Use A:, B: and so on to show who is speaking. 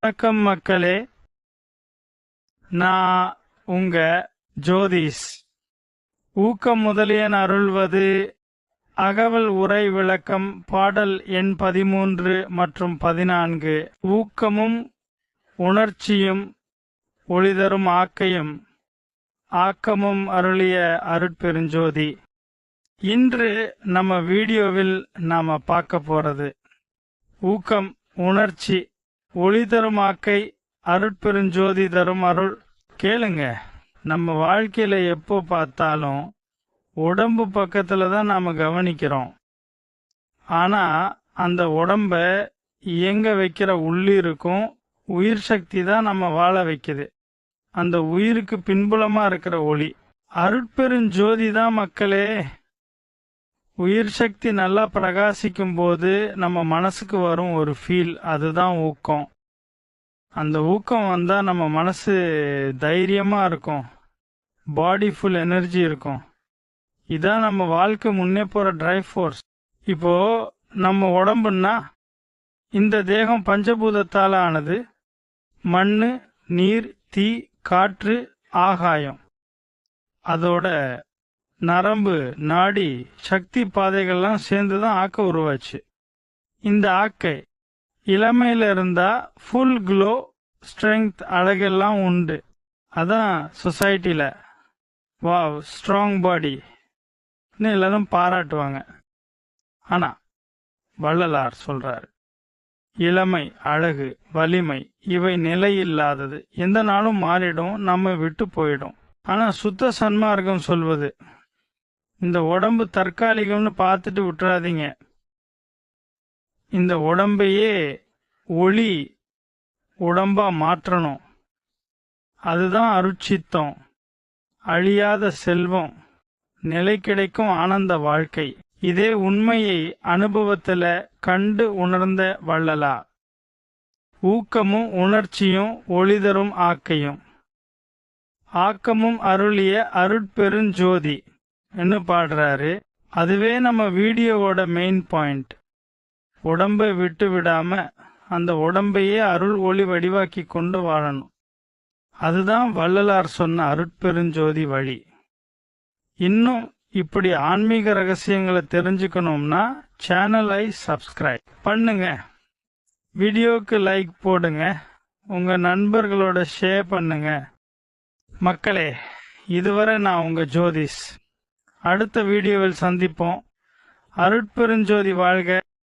A: வணக்கம் மக்களே, நான் உங்க ஜோதிஷ். ஊக்கம் முதலியன் அருள்வது அகவல் உரை விளக்கம் பாடல் எண் 13 மற்றும் 14. ஊக்கமும் உணர்ச்சியும் ஒளிதரும் ஆக்கையும் ஆக்கமும் அருளிய அருட்பெருஞ்சோதி. இன்று நம்ம வீடியோவில் நாம பார்க்க போறது ஊக்கம், உணர்ச்சி, ஒளி தரும் ஆக்கை, அருட்பெருஞ்சோதி தரும் அருள். கேளுங்க. நம்ம வாழ்க்கையில எப்போ பார்த்தாலும் உடம்பு பக்கத்துல தான் நாம கவனிக்கிறோம். ஆனா அந்த உடம்ப இயங்க வைக்கிற உள்ளிருக்கும் உயிர் சக்தி தான் நம்ம வாழ வைக்குது. அந்த உயிருக்கு பின்புலமா இருக்கிற ஒளி அருட்பெருஞ்சோதி தான் மக்களே. உயிர் சக்தி நல்லா பிரகாசிக்கும் போது நம்ம மனசுக்கு வரும் ஒரு ஃபீல், அதுதான் ஊக்கம். அந்த ஊக்கம் வந்தா நம்ம மனசு தைரியமா இருக்கும், பாடி ஃபுல் எனர்ஜி இருக்கும். இதான் நம்ம வாழ்க்கை முன்னே போற டிரைவ் ஃபோர்ஸ். இப்போ நம்ம உடம்புன்னா இந்த தேகம் பஞ்சபூதத்தால ஆனது. மண்ணு, நீர், தீ, காற்று, ஆகாயம். அதோட நரம்பு, நாடி, சக்தி பாதைகள்லாம் சேர்ந்துதான் ஆக்க உருவாச்சு. இந்த ஆக்கை இளமையில இருந்தா ஃபுல் க்ளோ, ஸ்ட்ரெங்க், அழகெல்லாம் உண்டு. அதான் சொசைட்டில வாவ் ஸ்ட்ராங் பாடி எல்லாரும் பாராட்டுவாங்க. ஆனா வள்ளலார் சொல்றாரு, இளமை, அழகு, வலிமை இவை நிலையில்லாதது, எந்த நாளும் மாறிடும், நம்ம விட்டு போயிடும். ஆனா சுத்த சன்மார்க்கம் சொல்வது, இந்த உடம்பு தற்காலிகம்னு பார்த்துட்டு விட்டுறாதீங்க. இந்த உடம்பையே ஒளி உடம்பா மாற்றணும். அதுதான் அருட்சித்தம், அழியாத செல்வம், நிலை கிடைக்கும் ஆனந்த வாழ்க்கை. இதே உண்மையை அனுபவத்துல கண்டு உணர்ந்த வள்ளலா. ஊக்கமும் உணர்ச்சியும் ஒளிதரும் ஆக்கையும் ஆக்கமும் அருளிய அருட்பெருஞ்சோதி என்ன பாடுறாரு. அதுவே நம்ம வீடியோவோட மெயின் பாயிண்ட். உடம்பை விட்டு விடாம அந்த உடம்பையே அருள் ஒளி வடிவாக்கி கொண்டு வாழணும். அதுதான் வள்ளலார் சொன்ன அருட்பெருஞ்சோதி வழி. இன்னும் இப்படி ஆன்மீக ரகசியங்களை தெரிஞ்சுக்கணும்னா சேனலை சப்ஸ்கிரைப் பண்ணுங்க, வீடியோக்கு லைக் போடுங்க, உங்க நண்பர்களோட ஷேர் பண்ணுங்க. மக்களே, இதுவரை நான் உங்க ஜோதிஷ். அடுத்த வீடியோவில் சந்திப்போம். அருட்பெருஞ்சோதி வாழ்க.